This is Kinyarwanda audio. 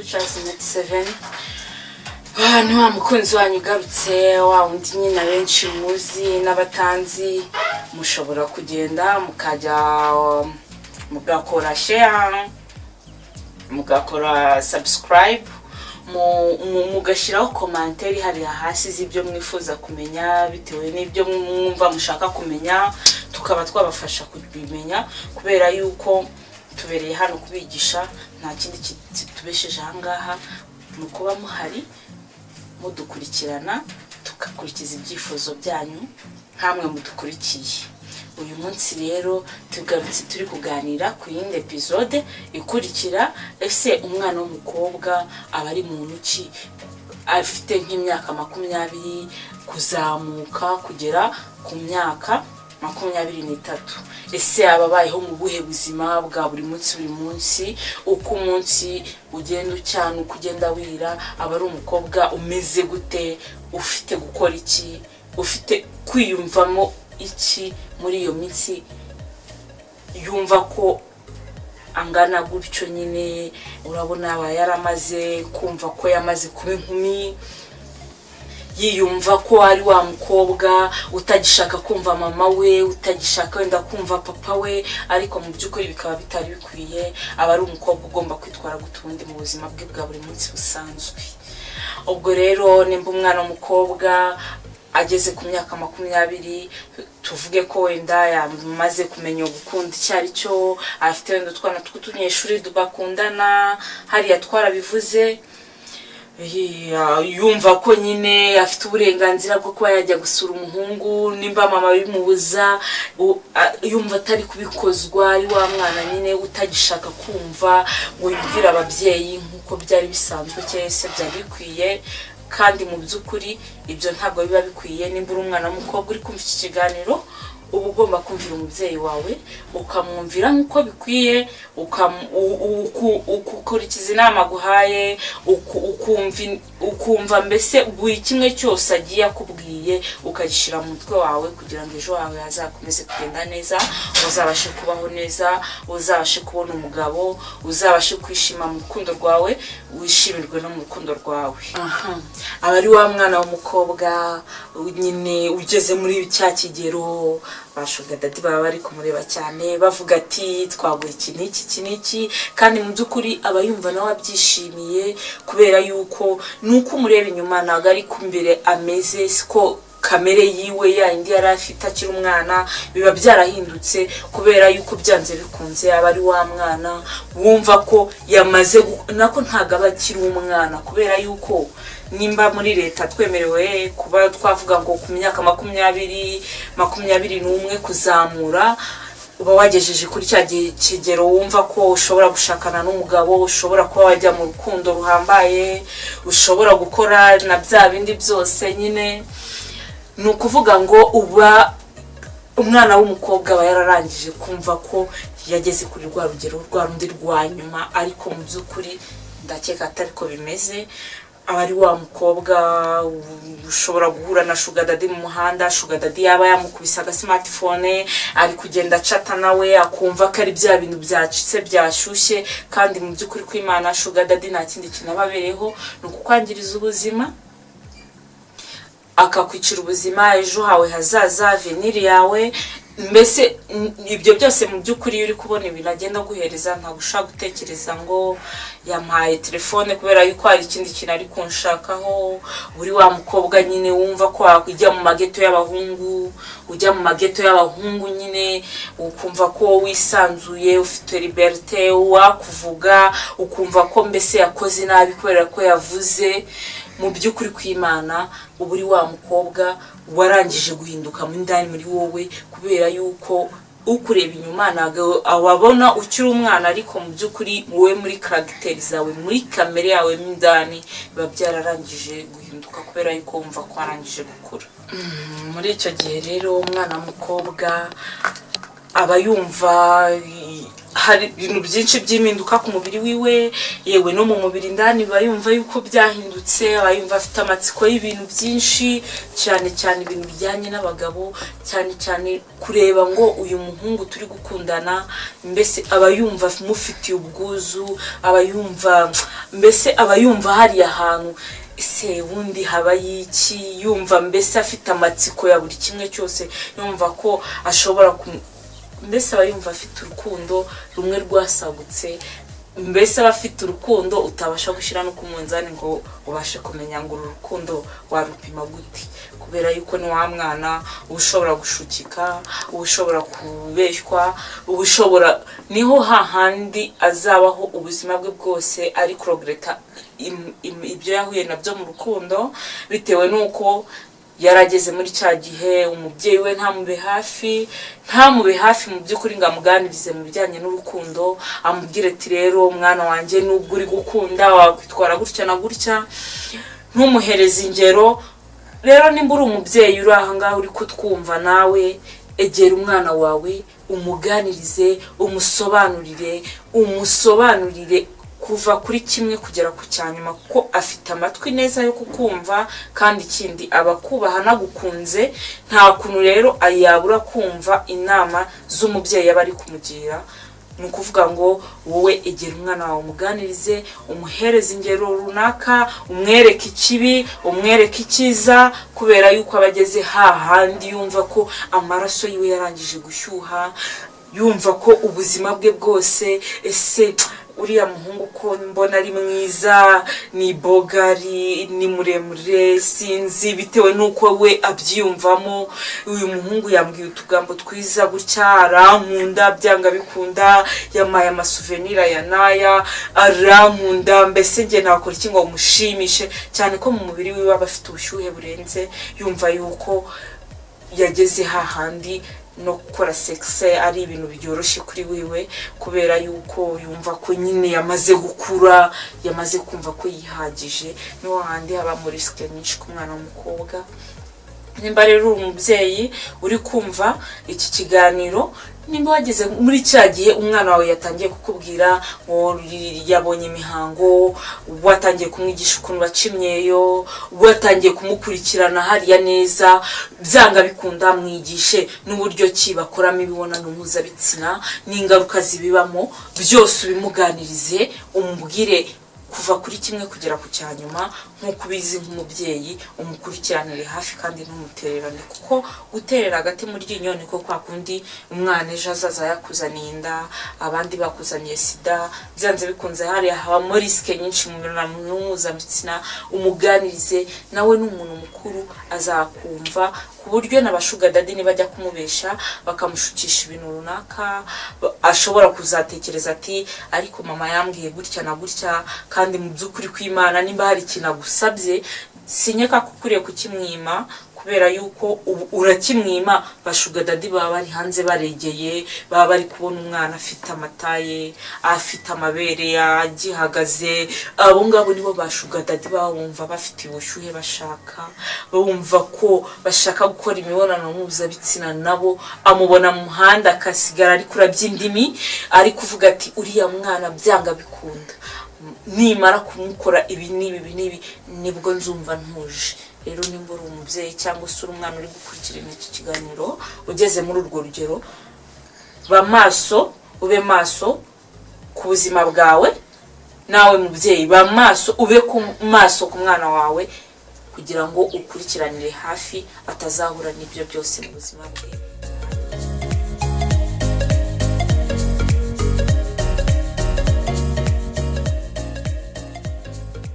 Pictures Net 7. Ni wa mukunzi wanyu ugarutse, wa undi nyine benshi muzi n'abatanzi. Mushobora kugenda mukajya mugakora share, mugakora subscribe, mugashiraho commentaire hari hasi z'ibyo mwifuza kumenya bitewe n'ibyo mwumva mushaka kumenya, tukaba twabafasha kubimenya kubera yuko tubereye hano kubigisha. Nta kindi kitubesheje ahangaha nukuba muhari mudukurikirana tukakurikiza ibyifuzo byanyu hamwe mudukurikiye. Uyu munsi rero tugarutse turi kuganira ku yindi episode ikurikira. Ese umwana w'umukobwa aba ari muntu ki, afite nk'imyaka 20 kuzamuka kugera ku myaka 23? Ese ababayeho mu buhe buzima bwa buri munsi uko umunsi ugenda ucyana kugenda wira? Aba ari umukobwa umeze gute, ufite gukora iki, ufite kwiyumvamo iki muri iyo minsi, yumva ko angana gutyo nyine? Urabona aba yaramaze kumva ko yamaze kuba inkumi, yiyumva ko ari wa mukobwa utagishaka kumva mama we, utagishaka wenda kumva papa we, ariko mu by'ukuri bikaba bitari bikwiye. Aba ari umukobwa ugomba kwitwara gutundi mu buzima bwe bwa buri munsi busanzwe. Ubwo rero nimba umwana w'umukobwa ageze ku myaka 20, tuvuge ko wenda yamaze kumenya gukunda icyari cyo, afite wenda utwana tw'utunyeshuri bakundana, hariya twarabivuze, yumva ko nyine afite uburenganzira bwo kuba yajya gusura umuhungu, nimba mama bimubuza yumva atari kubikozwa. Ari wa mwana nyine utagishaka kumva ngo yumvire ababyeyi nk'uko byari bisanzwe cyangwa se byari bikwiye. Kandi mu by'ukuri ibyo ntabwo biba bikwiye. Nimba uri umwana w'umukobwa uri kumva iki kiganiro, uba ugomba kumvira umubyeyi wawe, ukamwumvira nk'uko bikwiye, ukurikiza inama aguhaye, ukumva mbese buri kimwe cyose agiye akubwiye ukagishyira mu mutwe wawe, kugira ngo ejo wawe hazakomeze kugenda neza, uzabashe kubaho neza, uzabashe kubona umugabo, uzabashe kwishima mu rukundo rwawe, wishimirwe no mu rukundo rwawe. Aba ari wa mwana w'umukobwa nyine ugeze muri cya kigero bashuga dati baba bari kumureba cyane, bavuga ati twaguye iki n'iki, kandi mu by'ukuri aba yumva nawe abyishimiye, kubera yuko nuko umureba inyuma ntago ari kumbere ameze, siko kamere yiwe yindi yari afite akiri umwana, biba byarahindutse kubera yuko byanze bikunze aba ari wa mwana wumva ko yamaze nako ntago aba akiri umwana, kubera yuko nimba muri leta twemerewe kuba twavuga ngo ku myaka 21 kuzamura, uba wagejeje kuri cya kigero wumva ko ushobora gushakana n'umugabo, ushobora kuba wajya mu rukundo ruhambaye, ushobora gukora na bya bindi byose. Nyine ni ukuvuga ngo uba umwana w'umukobwa aba yararangije kumva ko yageze kuri rwa rugero rwa rundi rwa nyuma, ariko mu by'ukuri ndakeka atari ko bimeze. Aba ari wa mukobwa ushobora guhura na sugar daddy mu muhanda, sugar daddy yaba yamukubisa aga smartphone, ari kugenda chata nawe, akumva ko ari bya bintu byacitse byashyushye, kandi mu by'ukuri kw'Imana sugar daddy nta kindi kintu ababereho, no kukwangiriza ubuzima, akakwicira ubuzima, ejo hawe hazaza, avenir yawe. Mbese ibyo byose mu by'ukuri uri kubona ibintu agenda guhereza, nta gushaka gutekereza ngo yampaye telefone kubera yuko hari ikindi kintu ari kunshakaho. Uri wa mukobwa nyine wumva ko wakujya mu mageto y'abahungu, ujya mu mageto y'abahungu nyine ukumva ko wisanzuye, ufite liberté, wakuvuga ukumva ko mbese yakoze nabi kubera ko yavuze. Mu by'ukuri kw'Imana uba uri wa mukobwa warangije guhinduka mu ndani muri wowe, kubera yuko ukureba inyuma ntago ababona ukiri umwana, ariko mu by'ukuri wowe muri character zawe, muri kamere yawe mu ndani biba byararangije guhinduka, kubera yuko wumva ko warangije gukura. Muri icyo gihe rero umwana w'umukobwa aba yumva hari ibintu byinshi by'impinduka ku mubiri wiwe, yewe no mu mubiri ndani bayumva yuko byahindutse, bayumva afite amatsiko y'ibintu byinshi, cyane cyane ibintu bijyanye n'abagabo, cyane cyane kureba ngo uyu muhungu turi gukundana mbese abayumva mufitiye ubwuzu, abayumva mbese abayumva hari ahantu ese wundi haba yiki, yumva mbese afite amatsiko ya buri kimwe cyose, yumva ko ashobora mbese aba yumva afite urukundo rumwe rwasagutse, mbese aba afite urukundo utabasha gushyira no ku munzani ngo ubashe kumenya ngo uru rukundo warupima gute, kubera yuko ni wa mwana ushobora gushukika, ushobora kubeshywa, ushobora niho hahandi azabaho ubuzima bwe bwose ari kuregreta ibyo yahuye nabyo mu rukundo, bitewe nuko yarageze muri cya gihe umubyeyi we ntamube hafi mu by'ukuri ngo amuganirize mu bijyanye n'urukundo, amubwire ati rero mwana wanjye nubwo uri gukunda wakwitwara gutya na gutya, ntumuhereze ingero. Rero nimba uri umubyeyi uri aha ngaha uri kutwumva, nawe egera umwana wawe umuganirize, umusobanurire kuva kuri kimwe kugera ku cyanyuma, ko afite amatwi neza yo kukumva, kandi ikindi abakubaha nagukunze, nta kuntu rero ayabura kumva inama z'umubyeyi aba ari kumugira. Ni ukuvuga ngo wowe egera umwana wawe umuganirize, umuhereze ingero runaka, umwereke ikibi, umwereke icyiza, kubera yuko abageze hahandi yumva ko amaraso yiwe yarangije gushyuha, yumva ko ubuzima bwe bwose ese uriya muhungu ko mbona ari mwiza, ni bogari, ni muremure, sinzi bitewe nuko we abyiyumvamo, uyu muhungu yambwiye utugambo twiza gutya, arankunda byanga bikunda, yamaye amasouvenir ya naya, arankunda, mbese nge nakora iki ngo mushimishe, cyane ko mu mubiri wiwe aba afite ubushyuhe burenze, yumva yuko yageze hahandi no gukora sexe ari ibintu byoroshye kuri wiwe, kubera yuko yumva ko nyine yamaze gukura, yamaze kumva ko yihagije. Niho handi haba muri risk nyinshi ku mwana w'umukobwa. Nimba rero umubyeyi uri kumva iki kiganiro, nimba wageze muri cya gihe umwana wawe yatangiye kukubwira ngo yabonye imihango, watangiye kumwigisha ukuntu baca imyeyo, watangiye kumukurikirana hariya neza, byanga bikunda mwigishe n'uburyo ki bakoramo imibonano mpuzabitsina n'ingaruka zibibamo, byose ubimuganirize, umubwire kuva kuri kimwe kugera ku cyanyuma, nk'uko ubizi nk'umubyeyi, umukurikiranire hafi kandi ntumutererane, kuko guterera agati mu ryinyo niko kwa kundi umwana ejo azaza yakuzaniye inda, abandi bakuzaniye sida, byanze bikunze hariya habamo risike nyinshi mu mibonano mpuzabitsina. Umuganirize, nawe n'umuntu mukuru azakumva, ku buryo n'abashuga dadi nibajya kumubesha bakamushukisha ibintu runaka, ashobora kuzatekereza ati ariko mama yambwiye gutya na gutya, kandi mu by'ukuri kw'Imana nimba hari ikintu agusabye sinyeka kukuriye kukimwima, kubera yuko urakimwima bashuga dadi baba bari hanze baregeye, baba bari kubona umwana afite amataye, afite amabere yagihagaze, abo ngabo nibo bashuga dadi baba bumva bafite ubushyuhe, bashaka bumva ko bashaka gukora imibonano mpuzabitsina nabo, amubona mu muhanda akasigara ari kurabya indimi, ari kuvuga ati uriya mwana byanga bikunda, nimara kumukora ibi n'ibi nibwo nzumva ntuje. Rero nimba uri umubyeyi cyangwa se uri umwana uri gukurikirana iki kiganiro ugeze muri urwo rugero, ube maso ku buzima bwawe, nawe mubyeyi ba maso, ube ku maso ku mwana wawe, kugira ngo ukurikiranire hafi atazahura n'ibyo byose mu buzima bwe.